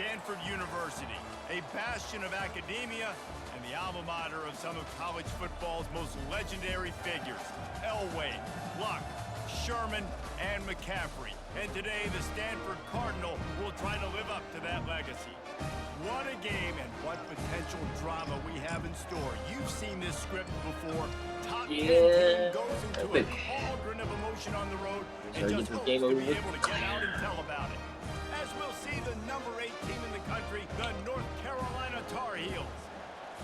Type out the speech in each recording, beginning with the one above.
Stanford University, a bastion of academia and the alma mater of some of college football's most legendary figures, Elway, Luck, Sherman, and McCaffrey. And today, the Stanford Cardinal will try to live up to that legacy. What a game and what potential drama we have in store. You've seen this script before. Top 10 team goes into a cauldron of emotion on the road and just hopes to be able to get out and tell about it. As we'll see the number 8 team in the country, the North Carolina Tar Heels,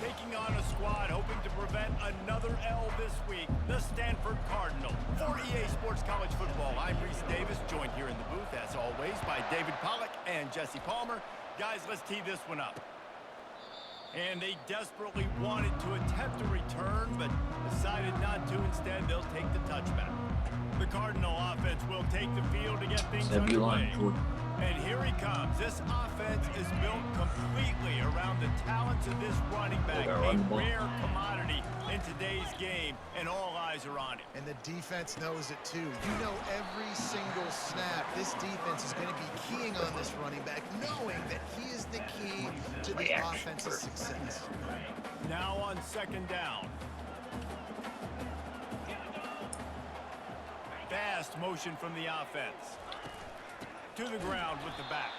taking on a squad hoping to prevent another L this week, the Stanford Cardinal. For EA Sports College Football, I'm Reese Davis, joined here in the booth, as always, by David Pollack and Jesse Palmer. Guys, let's tee this one up. And they desperately wanted to attempt a return, but decided not to. Instead, they'll take the touchback. The Cardinal offense will take the field to get things underway. And here he comes. This offense is built completely around the talents of this running back, a rare commodity in today's game, and all eyes are on it. And the defense knows it too. You know every single snap, this defense is going to be keying on this running back, knowing that he is the key to the offense's success. Now on second down. Fast motion from the offense. To the ground with the back.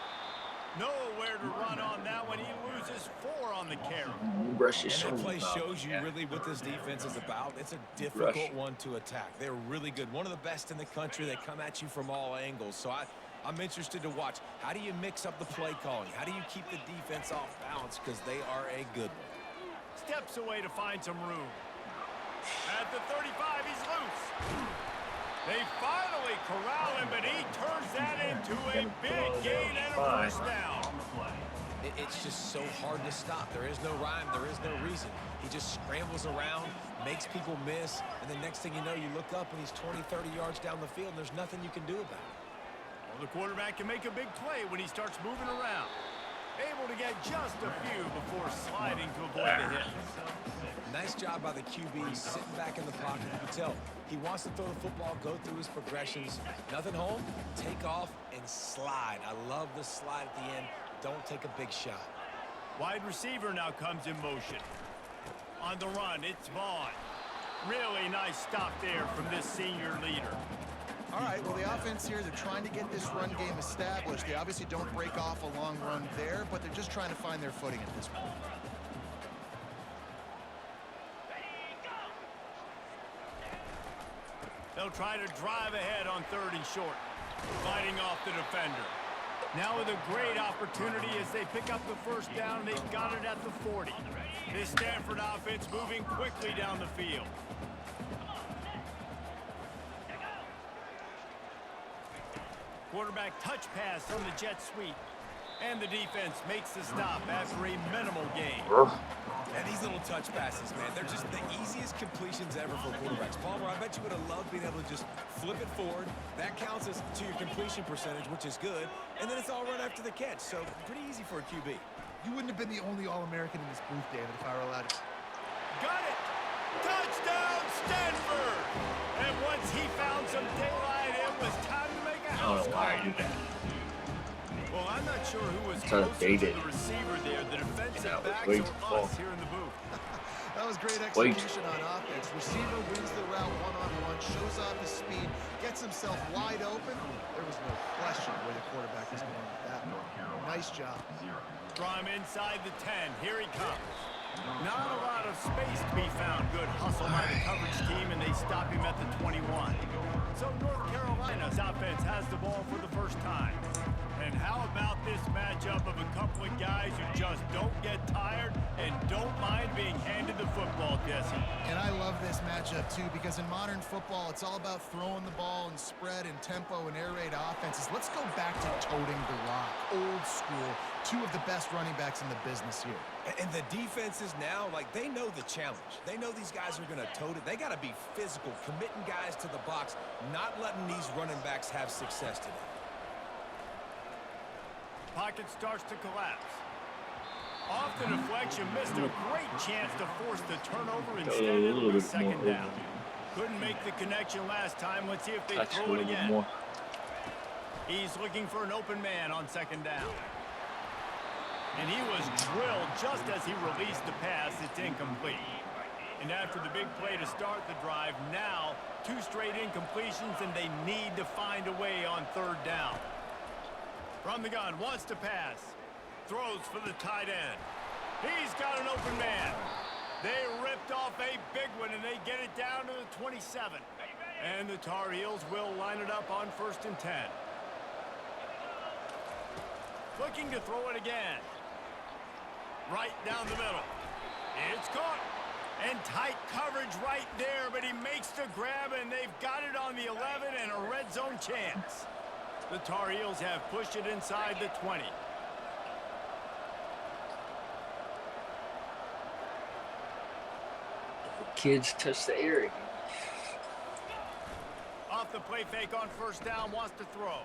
Nowhere to run on that one. He loses 4 on the carry. And that play shows you really what this defense is about. It's a difficult one to attack. They're really good. One of the best in the country. They come at you from all angles. So I'm interested to watch. How do you mix up the play calling? How do you keep the defense off balance? Because they are a good one. Steps away to find some room. At the 35, he's loose. They finally corral him, but he turns that into a big gain and a first down. It's just so hard to stop. There is no rhyme. There is no reason. He just scrambles around, makes people miss, and the next thing you know, you look up and he's 20, 30 yards down the field, and there's nothing you can do about it. Well, the quarterback can make a big play when he starts moving around. Able to get just a few before sliding to avoid the hit. Nice job by the QB, sitting back in the pocket. You can tell he wants to throw the football, go through his progressions. Nothing home, take off, and slide. I love the slide at the end. Don't take a big shot. Wide receiver now comes in motion. On the run, it's Vaughn. Really nice stop there from this senior leader. All right, well, the offense here, they're trying to get this run game established. They obviously don't break off a long run there, but they're just trying to find their footing at this point. They'll try to drive ahead on 3rd and short, fighting off the defender. Now with a great opportunity as they pick up the first down, they've got it at the 40. This Stanford offense moving quickly down the field. Quarterback touch pass on the jet sweep. And the defense makes the stop after a minimal gain. And these little touch passes, man, they're just the easiest completions ever for quarterbacks. Palmer, I bet you would have loved being able to just flip it forward. That counts as to your completion percentage, which is good. And then it's all run after the catch, so pretty easy for a QB. You wouldn't have been the only All-American in this booth, David, if I were allowed to. Got it! Touchdown, Stanford! And once he found some daylight, it was time to make a house call. Well, I'm not sure who was closer to the receiver there, the defensive backs or us here in the booth. That was great execution on offense. Receiver wins the route one-on-one, shows off his speed, gets himself wide open. There was no question where the quarterback was going with that one. Nice job. From inside the 10, here he comes. Not a lot of space to be found. Good hustle by the coverage team, and they stop him at the 21. So North Carolina's offense has the ball for the first time. And how about this matchup of a couple of guys who just don't get tired and don't mind being handed the football, Jesse? And I love this matchup, too, because in modern football, it's all about throwing the ball and spread and tempo and air raid offenses. Let's go back to toting the rock. Old school. 2 of the best running backs in the business here. And the defenses now, like, they know the challenge. They know these guys are going to tote it. They got to be physical, committing guys to the box, not letting these running backs have success today. Pocket starts to collapse. Off the deflection, missed a great chance to force the turnover. Instead, it'll be second down. Couldn't make the connection last time. Let's see if they throw it again. He's looking for an open man on second down. And he was drilled just as he released the pass. It's incomplete. And after the big play to start the drive, now 2 straight incompletions, and they need to find a way on 3rd down. From the gun, wants to pass. Throws for the tight end. He's got an open man. They ripped off a big one, and they get it down to the 27. And the Tar Heels will line it up on 1st and 10. Looking to throw it again. Right down the middle. It's caught. And tight coverage right there, but he makes the grab, and they've got it on the 11 and a red zone chance. The Tar Heels have pushed it inside the 20. Kids touch the air again. Off the play fake on 1st down, wants to throw.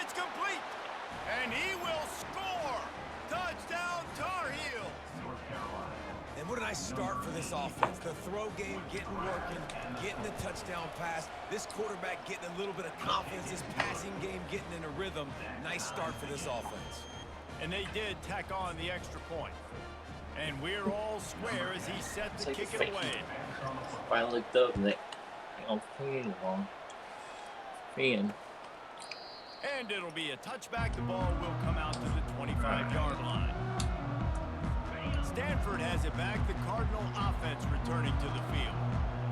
It's complete, and he will score. Touchdown, Tar Heels. And what a nice start for this offense. The throw game getting working, getting the touchdown pass. This quarterback getting a little bit of confidence. This passing game getting in a rhythm. Nice start for this offense. And they did tack on the extra point. And we're all square as he set to kick it away. I looked up and I'm playing along. Man. And it'll be a touchback. The ball will come out to the 25-yard line. Stanford has it back. The Cardinal offense returning to the field.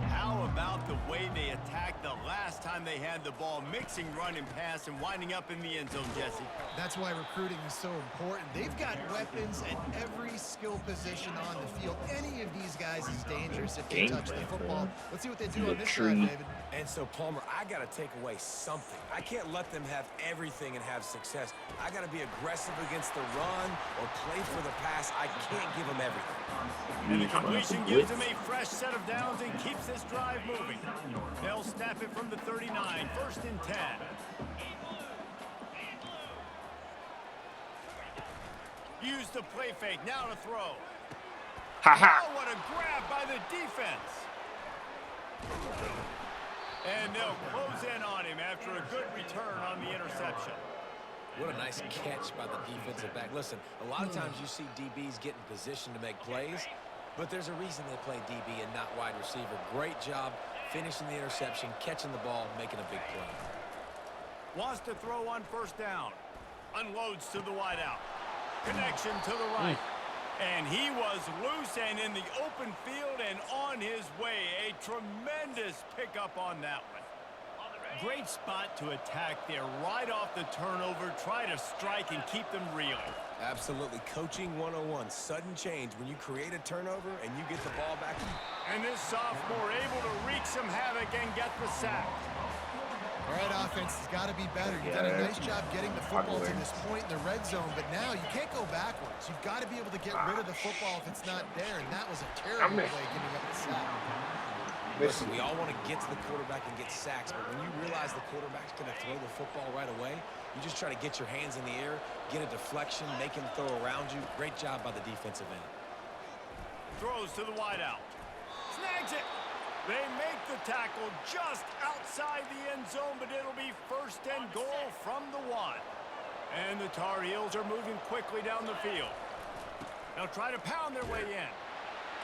How about the way they attacked the last time they had the ball, mixing run and pass and winding up in the end zone, Jesse? That's why recruiting is so important. They've got weapons at every skill position on the field. Any of these guys is dangerous if they touch the football. Let's see what they do on this side, David. And so, Palmer, I got to take away something. I can't let them have everything and have success. I got to be aggressive against the run or play for the pass. I can't give them everything. And the completion gives them a fresh set of downs and keeps this drive moving. They'll snap it from the 39, 1st and 10. Use the play fake, now to throw. Oh, what a grab by the defense. And they'll close in on him after a good return on the interception. What a nice catch by the defensive back. Listen, a lot of times you see DBs get in position to make plays, but there's a reason they play DB and not wide receiver. Great job finishing the interception, catching the ball, making a big play. Wants to throw on 1st down. Unloads to the wideout. Connection to the right. And he was loose and in the open field and on his way. A tremendous pickup on that one. Great spot to attack there. Right off the turnover, try to strike and keep them reeling. Absolutely. Coaching 101. Sudden change when you create a turnover and you get the ball back. And this sophomore able to wreak some havoc and get the sack. All right, offense has got to be better. You've done a nice job getting the football to this point in the red zone, but now you can't go backwards. You've got to be able to get rid of the football if it's not there, and that was a terrible play giving up the sack. Listen, we all want to get to the quarterback and get sacks, but when you realize the quarterback's going to throw the football right away, you just try to get your hands in the air, get a deflection, make him throw around you. Great job by the defensive end. Throws to the wideout. Snags it. They make the tackle just outside the end zone, but it'll be 1st and goal from the 1. And the Tar Heels are moving quickly down the field. They'll try to pound their way in.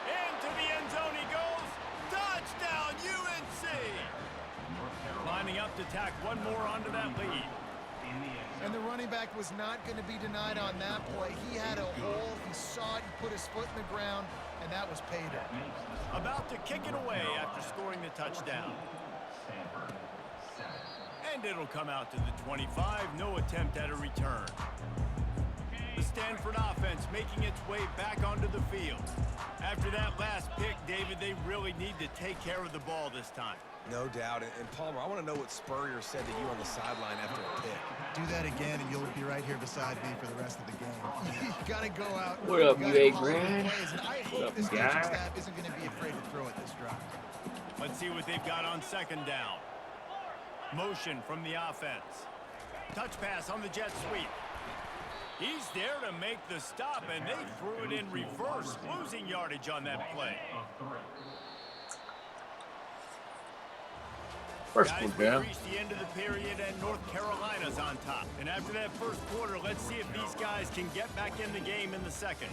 Into the end zone he goes. Touchdown, UNC! Lining up to tack one more onto that lead. And the running back was not going to be denied on that play. He had a hole, he saw it, he put his foot in the ground, and that was payday. About to kick it away after scoring the touchdown. And it'll come out to the 25, no attempt at a return. The Stanford offense making its way back onto the field. After that last pick, David, they really need to take care of the ball this time. No doubt. And Palmer, I want to know what Spurrier said to you on the sideline after a pick. Do that again, and you'll be right here beside me for the rest of the game. You got to go out. What up, you eight, Brad? And I hope this coaching staff isn't going to be afraid to throw at this drive. Let's see what they've got on 2nd down. Motion from the offense. Touch pass on the jet sweep. He's there to make the stop, and they threw it in reverse, losing yardage on that play. First Guys, quarter we've down. reached the end of the period and North Carolina's on top. And after that first quarter, let's see if these guys can get back in the game in the second.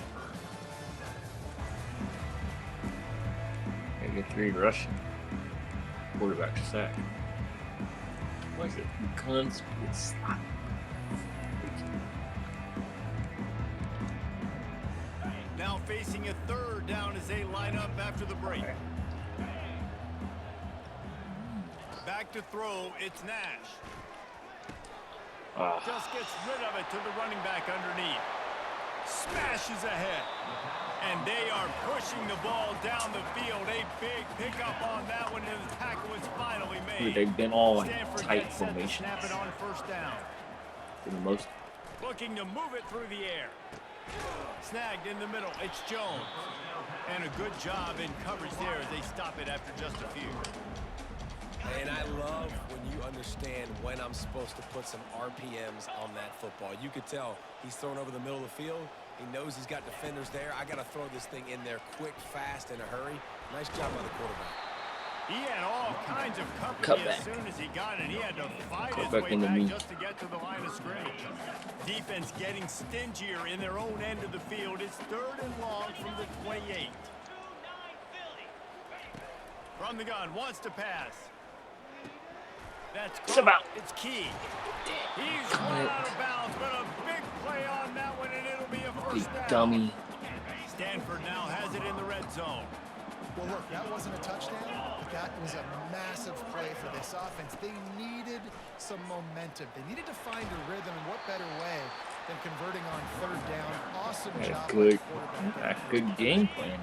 Gotta get 3 rushing. Quarterback sack. What is it? Guns. It's not. Now facing a third down as they line up after the break. Back to throw, it's Nash. Just gets rid of it to the running back underneath. Smashes ahead. And they are pushing the ball down the field. A big pickup on that one, and the tackle is finally made. They've been all like Stanford tight gets set to formations snap it on first down. for the most. Looking to move it through the air. Snagged in the middle, it's Jones. And a good job in coverage there as they stop it after just a few. And I love when you understand when I'm supposed to put some RPMs on that football. You could tell he's thrown over the middle of the field. He knows he's got defenders there. I got to throw this thing in there quick, fast, in a hurry. Nice job by the quarterback. He had all kinds of company as soon as he got it. He had to fight his way back just to get to the line of scrimmage. Defense getting stingier in their own end of the field. It's 3rd and long from the 28. From the gun, wants to pass. That's caught. It's key. He's run out of bounds, but a big play on that one, and it'll be a first down. Dummy. Stanford now has it in the red zone. Well, look, that wasn't a touchdown, but that was a massive play for this offense. They needed some momentum. They needed to find a rhythm, and what better way than converting on 3rd down. Awesome job. Good game plan.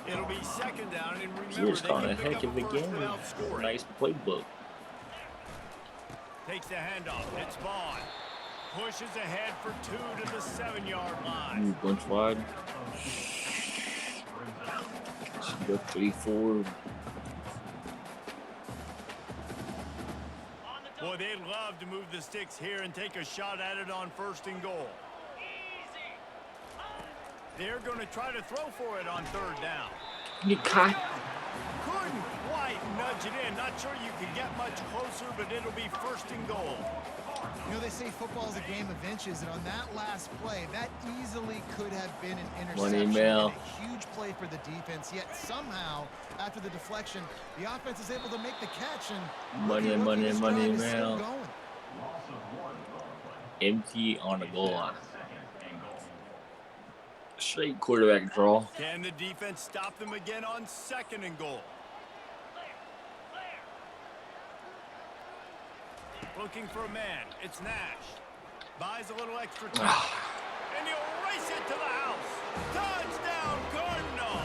It'll be 2nd down, and remember, Here's calling a heck of a game. Nice playbook. Takes the handoff. It's Vaughn. Pushes ahead for 2 to the 7-yard line. Bunch wide. Go 3-4. Boy, they'd love to move the sticks here and take a shot at it on 1st and goal. They're going to try to throw for it on 3rd down. You caught. Couldn't quite nudge it in. Not sure you can get much closer, but it'll be 1st and goal. You know, they say football is a game of inches, and on that last play, that easily could have been an interception. And a huge play for the defense, yet somehow, after the deflection, the offense is able to make the catch, and money, mail. Empty on the goal line. Straight quarterback draw. Can the defense stop them again on 2nd and goal? Looking for a man. It's Nash. Buys a little extra time. And he'll race it to the house. Touchdown, Cardinal!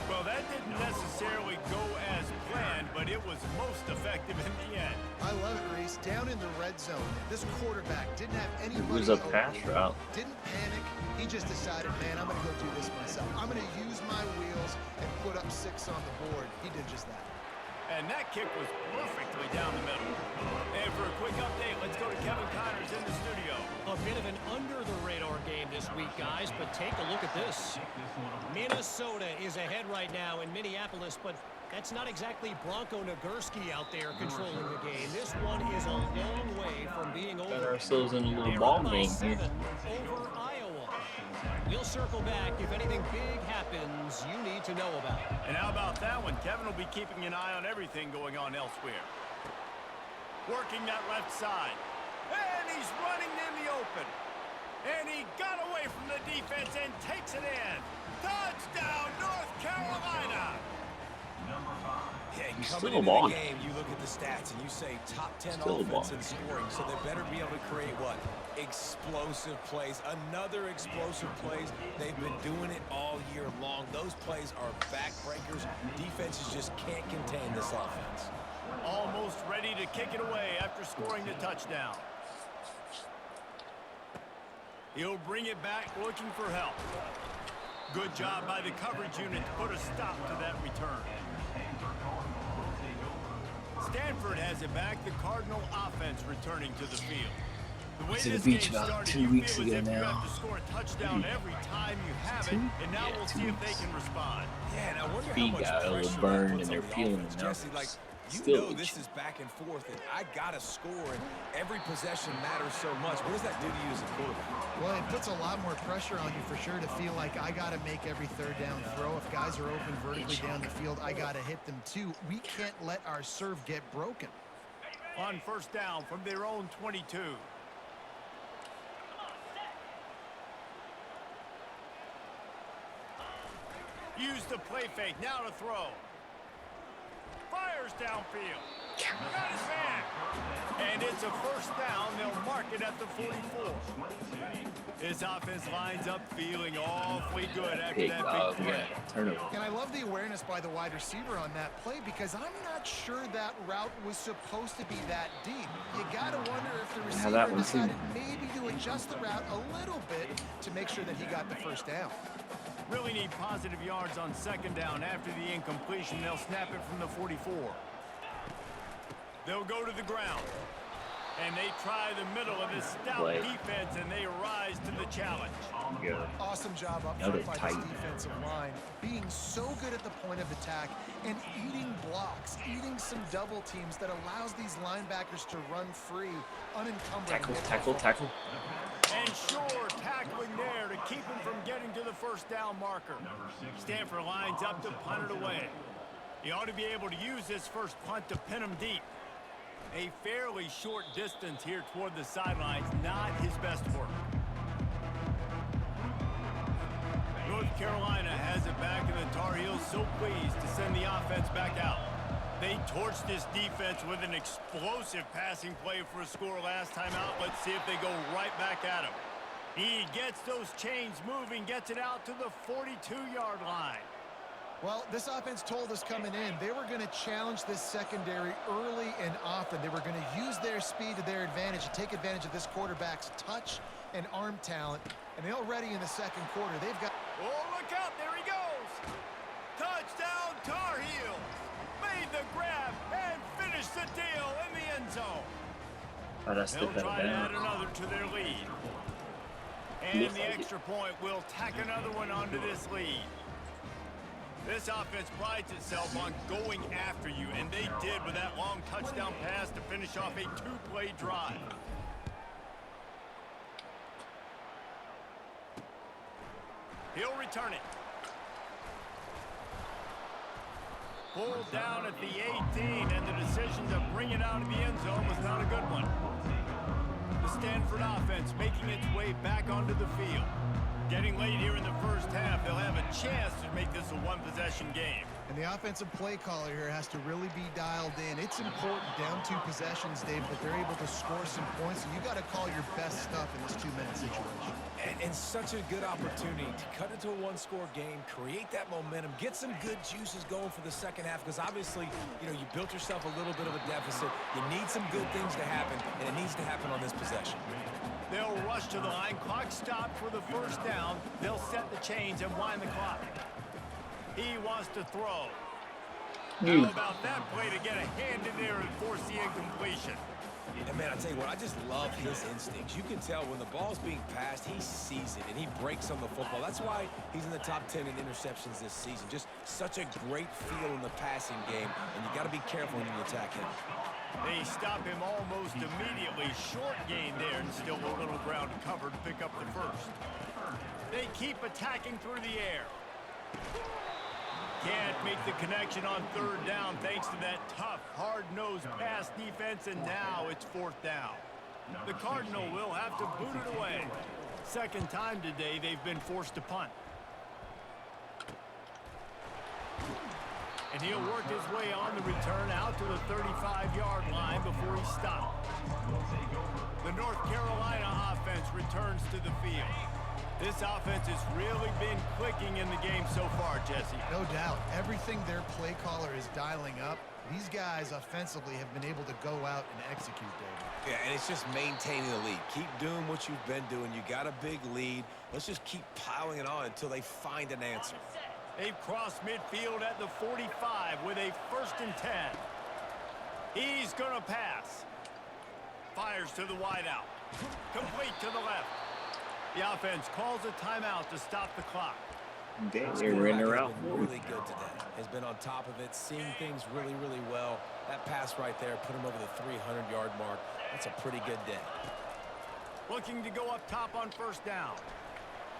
Well, that didn't necessarily go as planned, but it was most effective in the end. I love it, Reese. Down in the red zone, this quarterback didn't have anybody. It was a pass route. Didn't panic. He just decided, man, I'm going to go do this myself. I'm going to use my wheels and put up 6 on the board. He did just that. And that kick was perfectly down the middle. And for a quick update, let's go to Kevin Connors in the studio. A bit of an under-the-radar game this week, guys, but take a look at this. Minnesota is ahead right now in Minneapolis, but that's not exactly Bronco Nagurski out there controlling the game. This one is a long way from being over. Got ourselves in a little ball game here. Over Iowa. We'll circle back. If anything big happens, you need to know about it. And how about that one? Kevin will be keeping an eye on everything going on elsewhere. Working that left side. And he's running in the open. And he got away from the defense and takes it in. Touchdown, North Carolina! Yeah, coming into the game, you look at the stats and you say top 10 offense in scoring, so they better be able to create what? Explosive plays. Another explosive plays. They've been doing it all year long. Those plays are backbreakers. Defenses just can't contain this offense. Almost ready to kick it away after scoring the touchdown. He'll bring it back looking for help. Good job by the coverage unit to put a stop to that return. Stanford has it back. The Cardinal offense returning to the field. The way this game started, 2 weeks ago now. You have to score a touchdown every time you have it, and now we'll see if they can respond. Yeah, and I wonder how much pressure burn and they're feeling it now. Jesse, like, You Still know this is back and forth, and I got to score, and every possession matters so much. What does that do to you as a quarterback? Well, it puts a lot more pressure on you for sure to feel like I got to make every third down throw. If guys are open vertically down the field, I got to hit them too. We can't let our serve get broken. On first down from their own 22. Use the play fake. Now to throw. Fires downfield. Got his man. And it's a first down. They'll mark it at the 44. His offense lines up feeling awfully good after that big play. Turnover. And I love the awareness by the wide receiver on that play because I'm not sure that route was supposed to be that deep. You got to wonder if the receiver decided maybe to adjust the route a little bit to make sure that he got the first down. Really need positive yards on second down. After the incompletion, they'll snap it from the 44. They'll go to the ground. And they try the middle of this stout defense, and they rise to the challenge. Awesome job up front by this defensive line. Being so good at the point of attack and eating blocks, eating some double teams that allows these linebackers to run free, unencumbered. Tackle. And sure, tackling there to keep him from getting to the first down marker. Stanford lines up to punt it away. He ought to be able to use this first punt to pin him deep. A fairly short distance here toward the sidelines, not his best work. North Carolina has it back, and the Tar Heels so pleased to send the offense back out. They torched this defense with an explosive passing play for a score last time out. Let's see if they go right back at him. He gets those chains moving, gets it out to the 42-yard line. Well, this offense told us coming in they were going to challenge this secondary early and often. They were going to use their speed to their advantage and take advantage of this quarterback's touch and arm talent. And already in the second quarter, they've got... Oh, look out. There he goes. Touchdown, Tar Heels. Made the grab and finished the deal in the end zone. They'll try to add another to their lead. And the extra point will tack another one onto this lead. This offense prides itself on going after you, and they did with that long touchdown pass to finish off a two-play drive. He'll return it. Pulled down at the 18, and the decision to bring it out of the end zone was not a good one. The Stanford offense making its way back onto the field. Getting late here in the first half, they'll have a chance to make this a one-possession game. And the offensive play caller here has to really be dialed in. It's important down 2 possessions, Dave, that they're able to score some points, and you got to call your best stuff in this 2-minute situation. And such a good opportunity to cut into a one-score game, create that momentum, get some good juices going for the second half, because obviously, you built yourself a little bit of a deficit. You need some good things to happen, and it needs to happen on this possession. They'll rush to the line. Clock stopped for the first down. They'll set the chains and wind the clock. He wants to throw. How about that play to get a hand in there and force the incompletion? And man, I tell you what, I just love his instincts. You can tell when the ball's being passed, he sees it, and he breaks on the football. That's why he's in the top 10 in interceptions this season. Just such a great feel in the passing game, and you got to be careful when you attack him. They stop him almost immediately. Short gain there, and still a little ground covered to pick up the first. They keep attacking through the air. Can't make the connection on third down thanks to that tough, hard-nosed pass defense, and now it's fourth down. The Cardinal will have to boot it away. Second time today they've been forced to punt. And he'll work his way on the return out to the 35-yard line before he stopped. The North Carolina offense returns to the field. This offense has really been clicking in the game so far, Jesse. No doubt. Everything their play caller is dialing up, these guys offensively have been able to go out and execute, David. Yeah, and it's just maintaining the lead. Keep doing what you've been doing. You got a big lead. Let's just keep piling it on until they find an answer. They've crossed midfield at the 45 with a 1st and 10. He's going to pass. Fires to the wideout. Complete to the left. The offense calls a timeout to stop the clock. They're in or out. Really good today. Has been on top of it, seeing things really, really well. That pass right there put him over the 300-yard mark. That's a pretty good day. Looking to go up top on first down.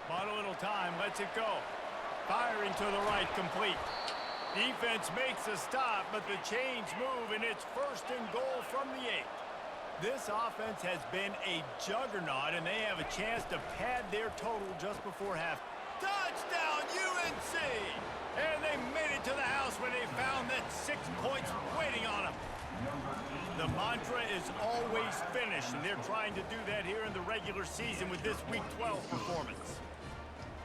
Bought a little time, lets it go. Firing to the right, complete. Defense makes a stop, but the chains move, and it's first and goal from the 8. This offense has been a juggernaut, and they have a chance to pad their total just before half. Touchdown, UNC! And they made it to the house when they found that 6 points waiting on them. The mantra is always finish, and they're trying to do that here in the regular season with this Week 12 performance.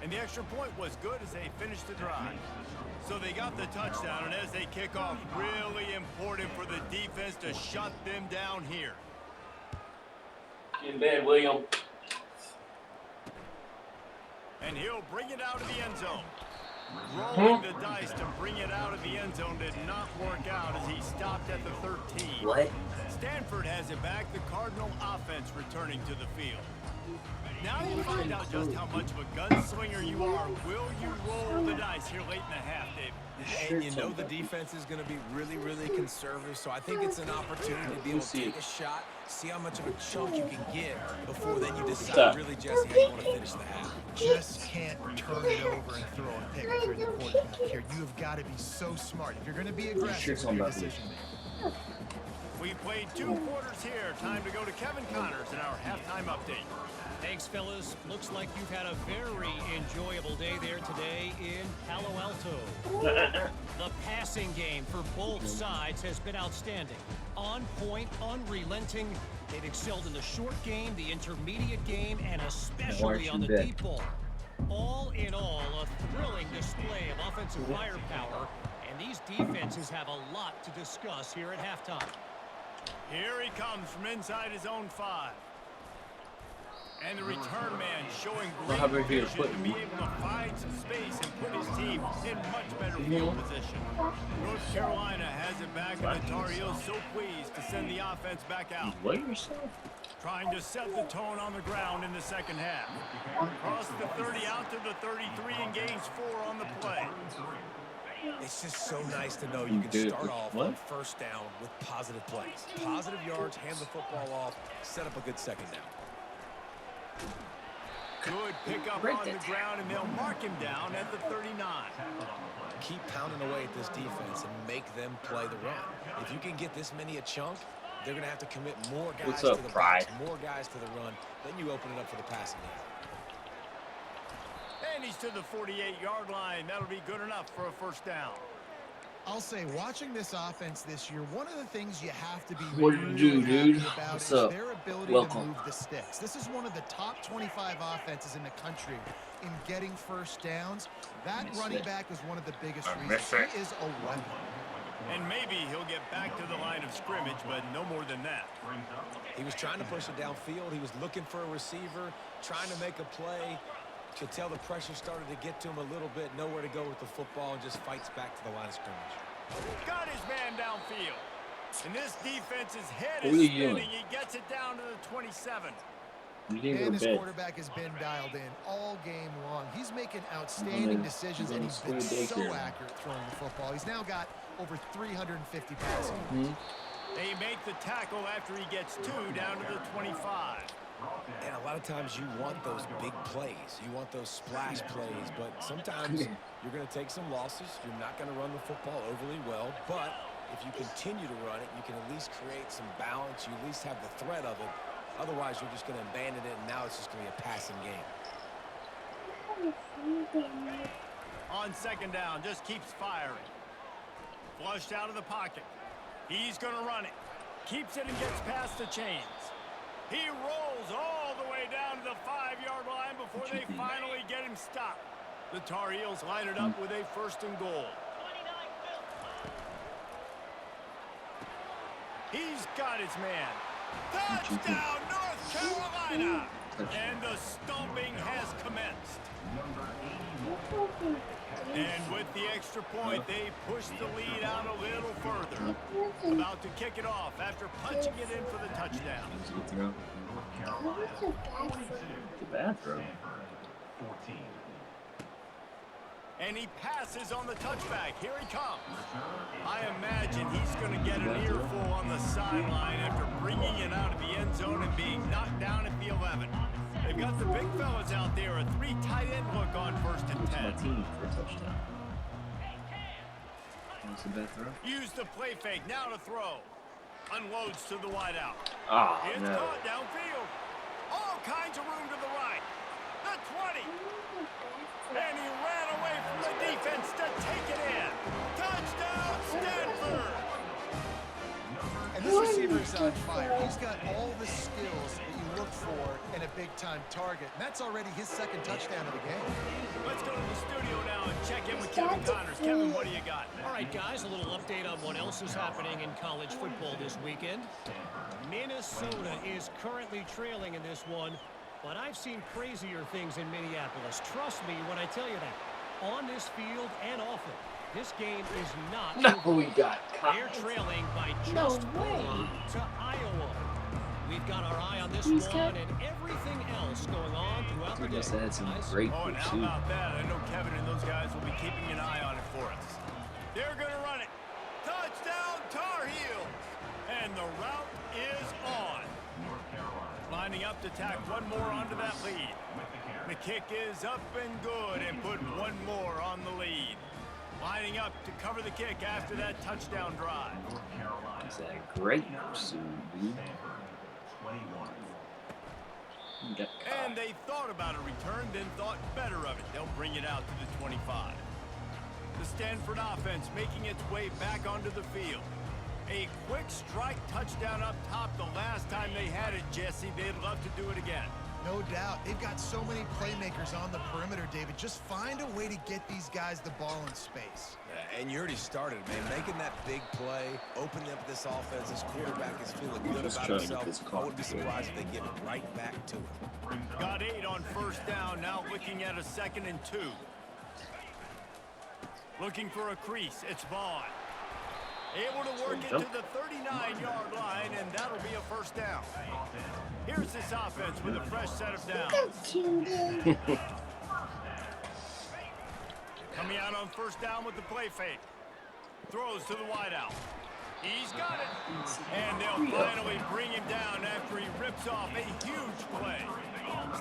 And the extra point was good as they finished the drive. So they got the touchdown, and as they kick off, really important for the defense to shut them down here. In bed, William. And he'll bring it out of the end zone. Rolling the dice to bring it out of the end zone did not work out as he stopped at the 13. What? Stanford has it back, the Cardinal offense returning to the field. Now you find out just how much of a gunslinger you are. Will you roll the dice here late in the half, Dave? And you know the defense is going to be really, really conservative, so I think it's an opportunity to be able to take a shot, see how much of a chunk you can get before then you decide really, Jesse, how you want to finish the half. Just can't turn it over and throw a pick if you're the quarterback here. You have got to be so smart. If you're going to be aggressive with your decision making. We've played 2 quarters here. Time to go to Kevin Connors in our halftime update. Thanks, fellas. Looks like you've had a very enjoyable day there today in Palo Alto. The passing game for both sides has been outstanding. On point, unrelenting. They've excelled in the short game, the intermediate game, and especially on the deep ball. All in all, a thrilling display of offensive firepower, and these defenses have a lot to discuss here at halftime. Here he comes from inside his own 5. And the return man showing great vision to be able to find some space and put his team in much better field position. North Carolina has it back, and the Tar Heels so pleased to send the offense back out. Trying to set the tone on the ground in the second half. Across the 30 out to the 33 and gains 4 on the play. It's just so nice to know you can start off on first down with positive plays. Positive yards, hand the football off, set up a good second down. Good pickup on the ground, and they'll mark him down at the 39. Keep pounding away at this defense and make them play the run. If you can get this many a chunk, they're going to have to commit more guys to the box, more guys to the run. Then you open it up for the passing game. And he's to the 48-yard line. That'll be good enough for a first down. I'll say, watching this offense this year, one of the things you have to be dude? about What's is up? their ability to move the sticks. This is one of the top 25 offenses in the country in getting first downs. That running back is one of the biggest reasons. He is a weapon. And maybe he'll get back to the line of scrimmage, but no more than that. He was trying to push it downfield. He was looking for a receiver, trying to make a play. Could tell the pressure started to get to him a little bit, nowhere to go with the football, and just fights back to the line of scrimmage. Got his man downfield. And this defense's head is spinning. He gets it down to the 27. And this quarterback has been dialed in all game long. He's making outstanding decisions, and he's been so accurate throwing the football. He's now got over 350 passing yards. They make the tackle after he gets 2 down to the 25. And a lot of times you want those big plays. You want those splash plays. But sometimes you're going to take some losses. You're not going to run the football overly well. But if you continue to run it, you can at least create some balance. You at least have the threat of it. Otherwise, you're just going to abandon it, and now it's just going to be a passing game. On second down, just keeps firing. Flushed out of the pocket. He's going to run it. Keeps it and gets past the chains. He rolls all the way down to the 5-yard line before they finally get him stopped. The Tar Heels line it up with a first and goal. He's got his man. Touchdown, North Carolina! And the stomping has commenced. And with the extra point, they push the lead out a little further. About to kick it off after punching it in for the touchdown. The bathroom. And he passes on the touchback. Here he comes. I imagine he's going to get an earful on the sideline after bringing it out of the end zone and being knocked down at the 11. They've got the big fellas out there. A 3 tight end look on 1st and 10. My team for a touchdown. That's a bad throw. Use the play fake. Now to throw. Unloads to the wideout. Ah, It's no. caught downfield. All kinds of room to the right. The 20. And he ran away from the defense to take it in. Touchdown, Stanford. And this receiver is on fire. He's got all the skills that you look for in a big-time target. And that's already his 2nd touchdown of the game. Let's go to the studio now and check in with Kevin Connors. Kevin, what do you got? All right, guys, a little update on what else is happening in college football this weekend. Minnesota is currently trailing in this one, but I've seen crazier things in Minneapolis. Trust me when I tell you that. On this field and off it, this game is not No, over. we got caught. They're trailing by No just 4 way. to Iowa. We've got our eye on this He's one got- and everything else going on throughout the We day. just had some guys. great Oh, and how pursuit. about that? I know Kevin and those guys will be keeping an eye on it for us. They're going to run it. Touchdown, Tar Heels. And the route is on. Lining up to tack one more onto that lead. The kick is up and good and put one more on the lead. Lining up to cover the kick after that touchdown drive. It's a great pursuit, dude. We got caught. And they thought about a return, then thought better of it. They'll bring it out to the 25. The Stanford offense making its way back onto the field. A quick strike touchdown up top the last time they had it, Jesse. They'd love to do it again. No doubt. They've got so many playmakers on the perimeter, David. Just find a way to get these guys the ball in space. And you already started, man. Making that big play, opening up this offense. This quarterback is feeling good Just about trying to get himself. this I wouldn't be clock surprised if they give it right back to him. Got 8 on 1st down, now looking at a 2nd and 2. Looking for a crease, it's Vaughn. Able to work it to the 39-yard line, and that'll be a 1st down. Here's this offense with a fresh set of downs. Coming out on 1st down with the play fake. Throws to the wideout. He's got it. And they'll finally bring him down after he rips off a huge play.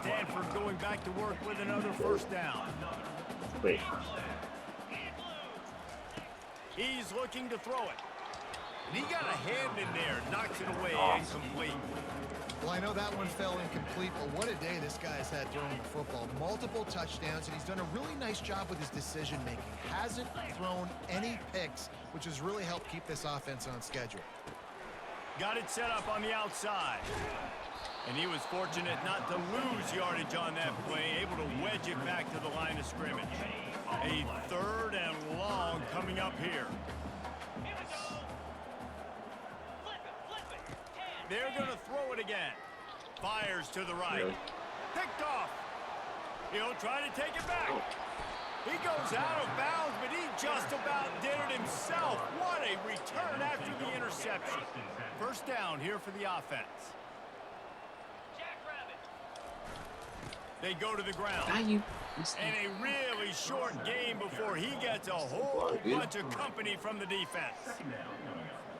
Stanford going back to work with another 1st down. Wait. He's looking to throw it. And he got a hand in there, knocks it away, incomplete. Well, I know that one fell incomplete, but what a day this guy's had throwing the football. Multiple touchdowns, and he's done a really nice job with his decision-making. Hasn't thrown any picks, which has really helped keep this offense on schedule. Got it set up on the outside. And he was fortunate not to lose yardage on that play, able to wedge it back to the line of scrimmage. A 3rd and long coming up here. They're going to throw it again. Fires to the right. Really? Picked off. He'll try to take it back. He goes out of bounds, but he just about did it himself. What a return after the interception. 1st down here for the offense. They go to the ground. And a really short game before he gets a whole bunch of company from the defense.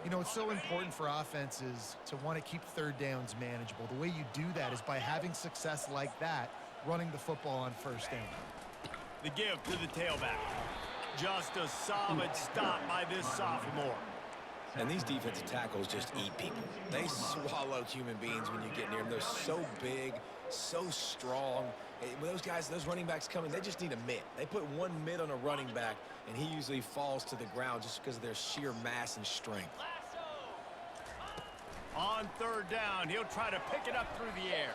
You know, it's so important for offenses to want to keep 3rd downs manageable. The way you do that is by having success like that, running the football on 1st down. The give to the tailback. Just a solid stop by this sophomore. And these defensive tackles just eat people. They swallow human beings when you get near them. They're so big, so strong. When those guys, those running backs come in, they just need a mitt. They put one mitt on a running back, and he usually falls to the ground just because of their sheer mass and strength. On 3rd down, he'll try to pick it up through the air.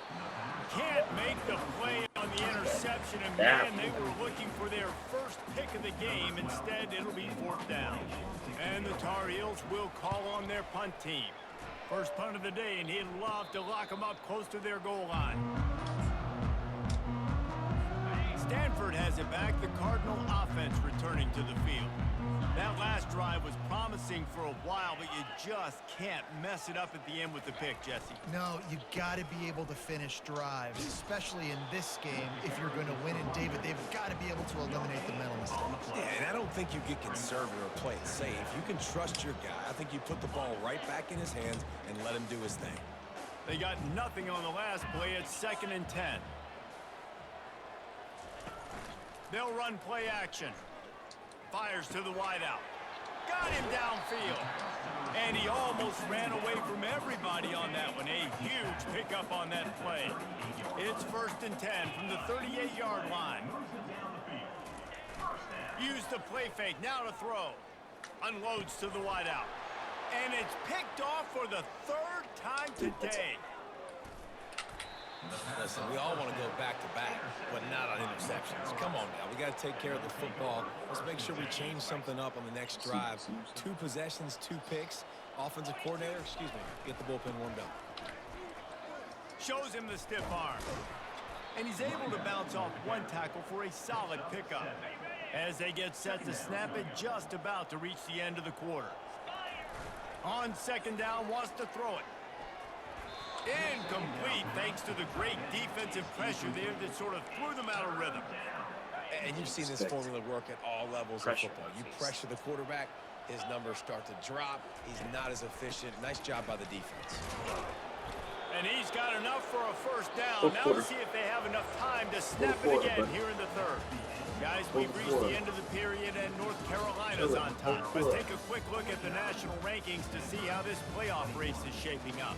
Can't make the play on the interception, and man, they were looking for their 1st pick of the game. Instead, it'll be 4th down. And the Tar Heels will call on their punt team. First punt of the day, and he'd love to lock them up close to their goal line. Stanford has it back, the Cardinal offense returning to the field. That last drive was promising for a while, but you just can't mess it up at the end with the pick, Jesse. No, you got to be able to finish drives, especially in this game if you're going to win. And David, they've got to to be able to eliminate the mental mistakes. Yeah, and I don't think you get conservative or play it safe. You can trust your guy. I think you put the ball right back in his hands and let him do his thing. They got nothing on the last play. It's 2nd and 10. They'll run play action. Fires to the wideout. Got him downfield. And he almost ran away from everybody on that one. A huge pickup on that play. It's 1st and 10 from the 38-yard line. Use the play fake. Now to throw. Unloads to the wideout. And it's picked off for the 3rd time today. Listen, we all want to go back-to-back, but not on interceptions. Come on now. We got to take care of the football. Let's make sure we change something up on the next drive. 2 possessions, 2 picks. Offensive coordinator, get the bullpen warmed up. Shows him the stiff arm. And he's able to bounce off 1 tackle for a solid pickup. As they get set to snap it, just about to reach the end of the quarter. On 2nd down, wants to throw it. Incomplete, thanks to the great defensive pressure there that sort of threw them out of rhythm. And you've seen this formula work at all levels of football. You pressure the quarterback, his numbers start to drop. He's not as efficient. Nice job by the defense. And he's got enough for a 1st down. Now let's see if they have enough time to snap it again here in the 3rd. Guys, we've reached the end of the period, and North Carolina's on top. Let's take a quick look at the national rankings to see how this playoff race is shaping up.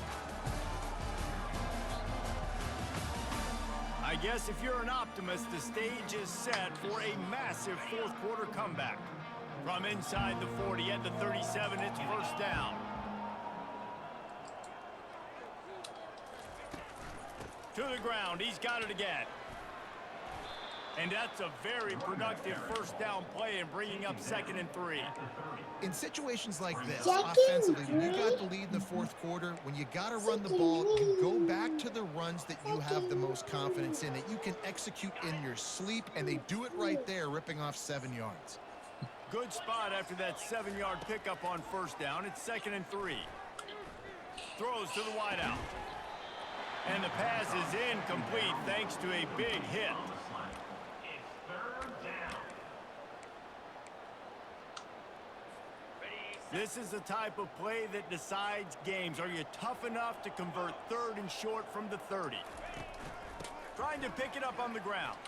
I guess if you're an optimist, the stage is set for a massive 4th quarter comeback. From inside the 40 at the 37, it's 1st down. To the ground, he's got it again. And that's a very productive 1st down play and bringing up 2nd and 3. In situations like this, offensively, when you got the lead in the 4th quarter, when you got to run the ball, you go back to the runs that you have the most confidence in, that you can execute in your sleep, and they do it right there, ripping off 7 yards. Good spot after that 7-yard pickup on 1st down. It's 2nd and 3. Throws to the wideout. And the pass is incomplete thanks to a big hit. This is the type of play that decides games. Are you tough enough to convert 3rd and short from the 30? Trying to pick it up on the ground.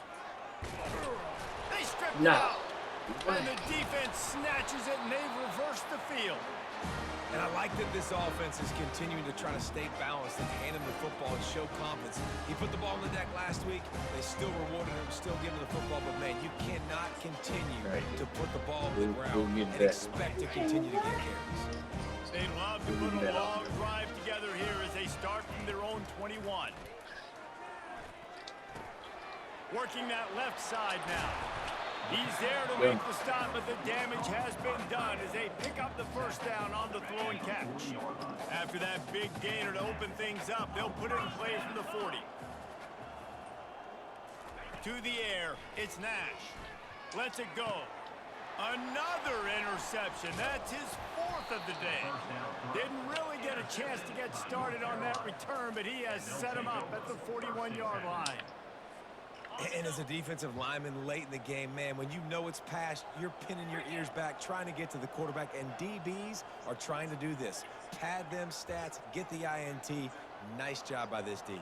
They stripped it out. And the defense snatches it, and they've reversed the field. And I like that this offense is continuing to try to stay balanced and hand him the football and show confidence. He put the ball on the deck last week. They still rewarded him, still giving the football. But, man, you cannot continue to put the ball on the ground and expect to continue to get carries. They love to put a long drive together here as they start from their own 21. Working that left side now. He's there to make the stop, but the damage has been done as they pick up the 1st down on the throw and catch. After that big gainer to open things up, they'll put it in play from the 40. To the air, it's Nash. Lets it go. Another interception. That's his 4th of the day. Didn't really get a chance to get started on that return, but he has set him up at the 41-yard line. And as a defensive lineman late in the game, man, when you know it's past, you're pinning your ears back, trying to get to the quarterback, and DBs are trying to do this. Pad them stats, get the INT. Nice job by this D.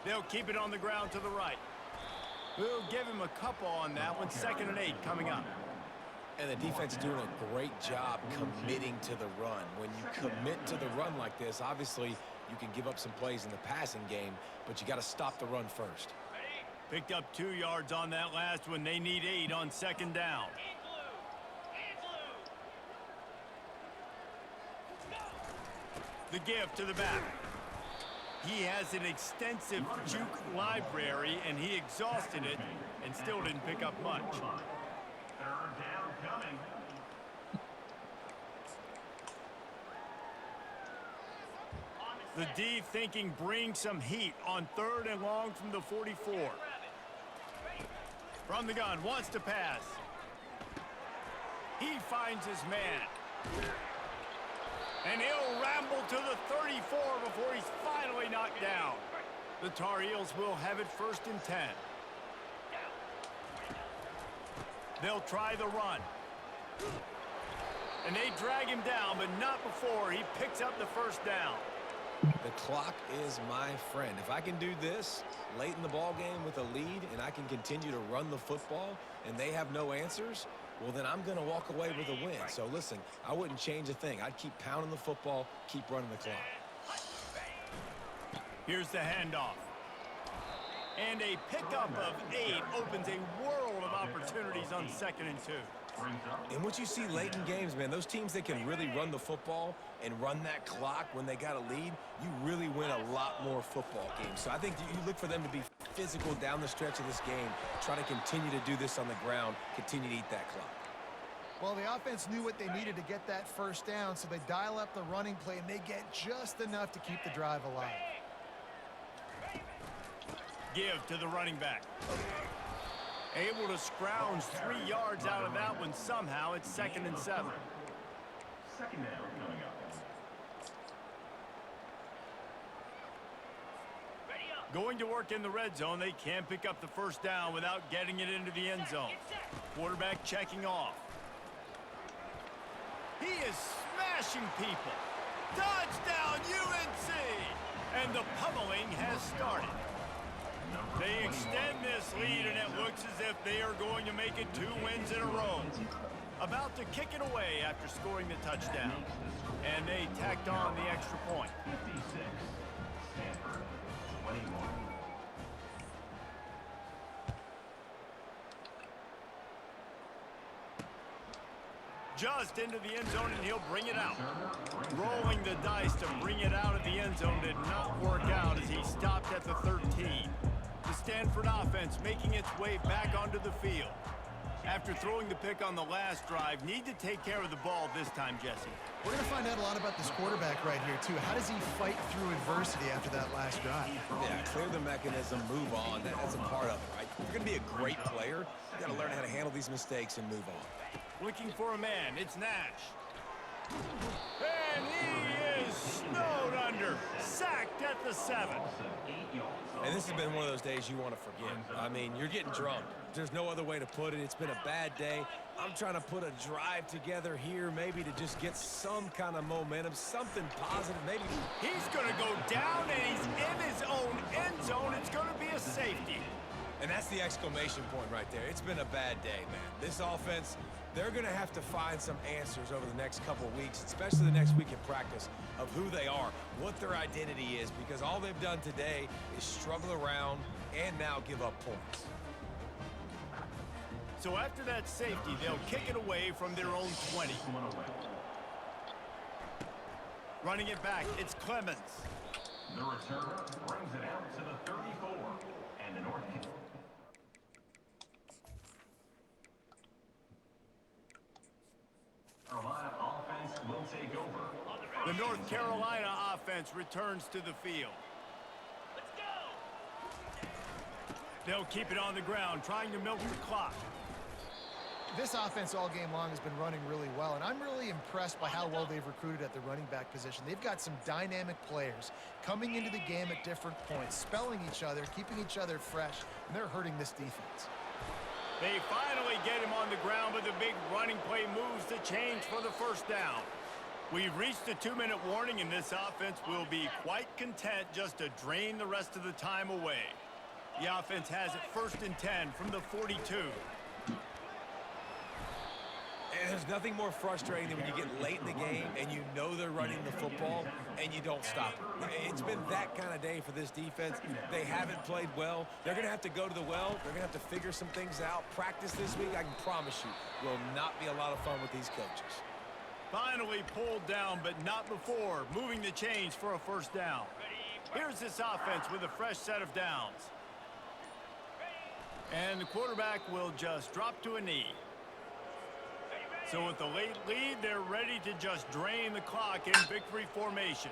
They'll keep it on the ground to the right. We'll give him a couple on that one. 2nd and 8 coming up. And the defense is doing a great job committing to the run. When you commit to the run like this, obviously you can give up some plays in the passing game, but you got to stop the run first. Picked up 2 yards on that last one. They need 8 on 2nd down. The give to the back. He has an extensive juke library, and he exhausted it and still didn't pick up much. The D thinking bring some heat on 3rd and long from the 44. From the gun, wants to pass. He finds his man. And he'll ramble to the 34 before he's finally knocked down. The Tar Heels will have it 1st and 10. They'll try the run. And they drag him down, but not before he picks up the 1st down. The clock is my friend. If I can do this late in the ball game with a lead and I can continue to run the football and they have no answers, well, then I'm going to walk away with a win. So, listen, I wouldn't change a thing. I'd keep pounding the football, keep running the clock. Here's the handoff. And a pickup of 8 opens a world of opportunities on 2nd and 2. And what you see late in games, man, those teams that can really run the football and run that clock when they got a lead, you really win a lot more football games. So I think you look for them to be physical down the stretch of this game, try to continue to do this on the ground, continue to eat that clock. Well, the offense knew what they needed to get that 1st down, so they dial up the running play, and they get just enough to keep the drive alive. Give to the running back. Able to scrounge 3 yards out of that one somehow. It's 2nd and 7. 2nd down coming up. Going to work in the red zone. They can't pick up the 1st down without getting it into the end zone. Quarterback checking off. He is smashing people. Touchdown, UNC! And the pummeling has started. They extend this lead, and it looks as if they are going to make it 2 wins in a row. About to kick it away after scoring the touchdown. And they tacked on the extra point. 56, Stanford, 21. Just into the end zone, and he'll bring it out. Rolling the dice to bring it out of the end zone did not work out as he stopped at the 13. The Stanford offense making its way back onto the field. After throwing the pick on the last drive, need to take care of the ball this time, Jesse. We're going to find out a lot about this quarterback right here, too. How does he fight through adversity after that last drive? Yeah, clear the mechanism, move on. That's a part of it, right? If you're going to be a great player, you got to learn how to handle these mistakes and move on. Looking for a man. It's Nash. And he is snowed under. Sacked at the 7. And this has been one of those days you want to forget. I mean, you're getting drunk. There's no other way to put it. It's been a bad day. I'm trying to put a drive together here, maybe to just get some kind of momentum, something positive. Maybe he's going to go down, and he's in his own end zone. It's going to be a safety. And that's the exclamation point right there. It's been a bad day, man. This offense, they're going to have to find some answers over the next couple weeks, especially the next week in practice, of who they are, what their identity is, because all they've done today is struggle around and now give up points. So after that safety, they'll kick it away from their own 20. Running it back, it's Clemens. The returner brings it out to the 34 and the North Carolina offense will take over. The North Carolina offense returns to the field. Let's go! They'll keep it on the ground, trying to milk the clock. This offense all game long has been running really well, and I'm really impressed by how well they've recruited at the running back position. They've got some dynamic players coming into the game at different points, spelling each other, keeping each other fresh, and they're hurting this defense. They finally get him on the ground, but the big running play moves the change for the 1st down. We've reached the 2-minute warning, and this offense will be quite content just to drain the rest of the time away. The offense has it 1st and 10 from the 42. And there's nothing more frustrating than when you get late in the game and you know they're running the football and you don't stop it. It's been that kind of day for this defense. They haven't played well. They're going to have to go to the well. They're going to have to figure some things out. Practice this week, I can promise you, will not be a lot of fun with these coaches. Finally pulled down, but not before moving the chains for a 1st down. Here's this offense with a fresh set of downs. And the quarterback will just drop to a knee. So with the late lead, they're ready to just drain the clock in victory formation.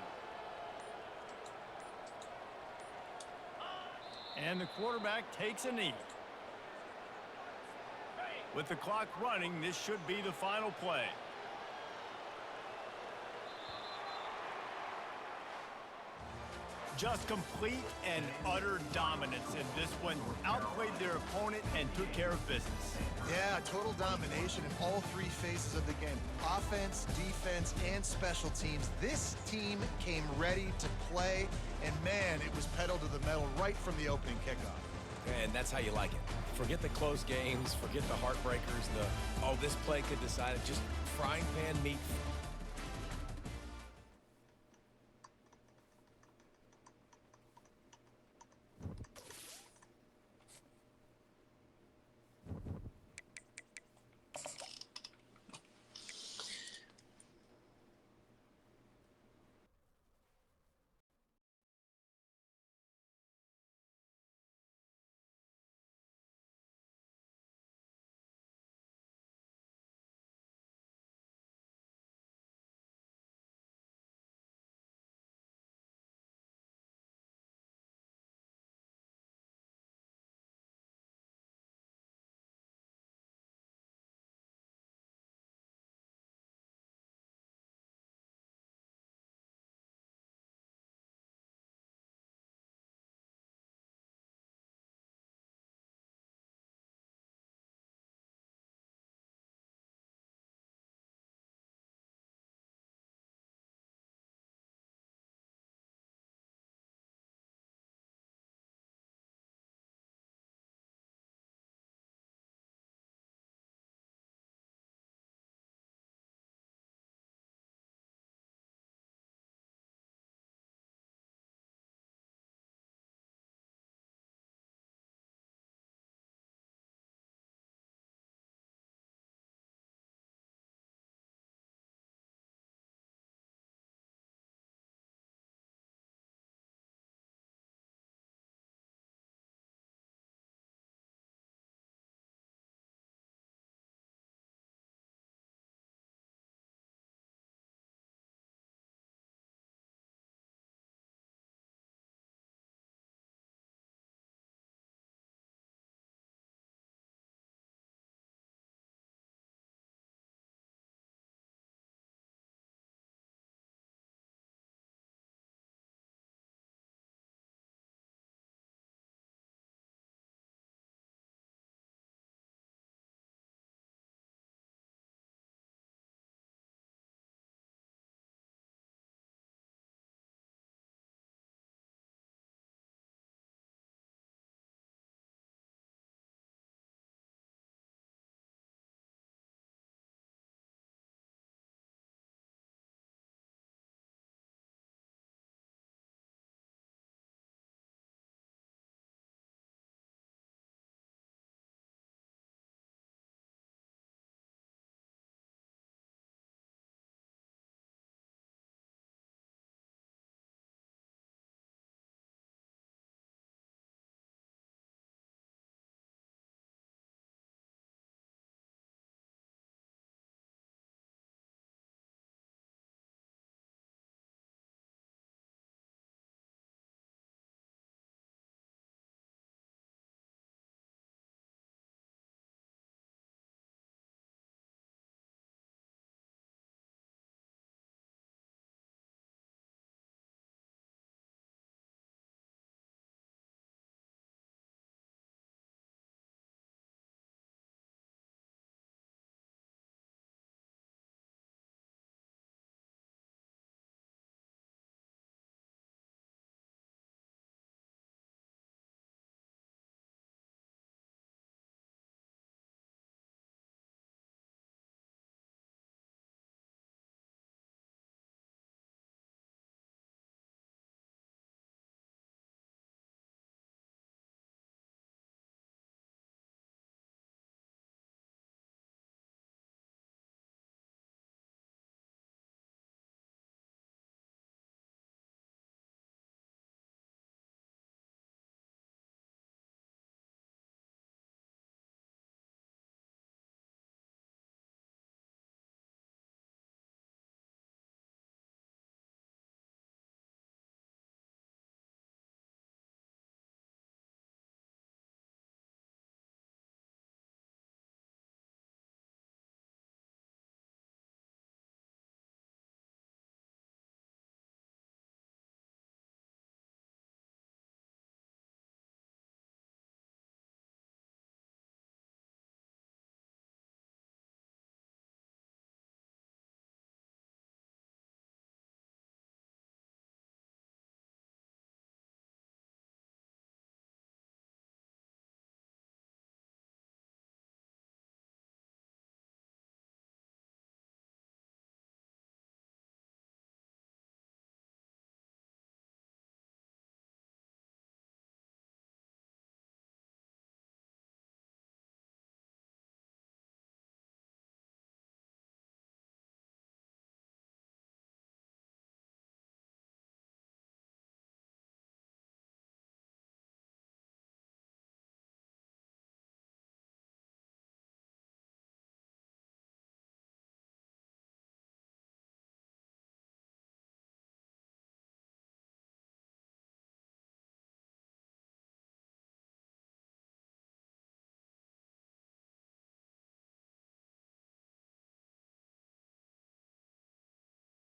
And the quarterback takes a knee. With the clock running, this should be the final play. Just complete and utter dominance in this one. Outplayed their opponent and took care of business. Yeah, total domination in all three phases of the game. Offense, defense, and special teams. This team came ready to play, and man, it was pedal to the metal right from the opening kickoff. And that's how you like it. Forget the close games, forget the heartbreakers, oh, this play could decide it. Just frying pan meat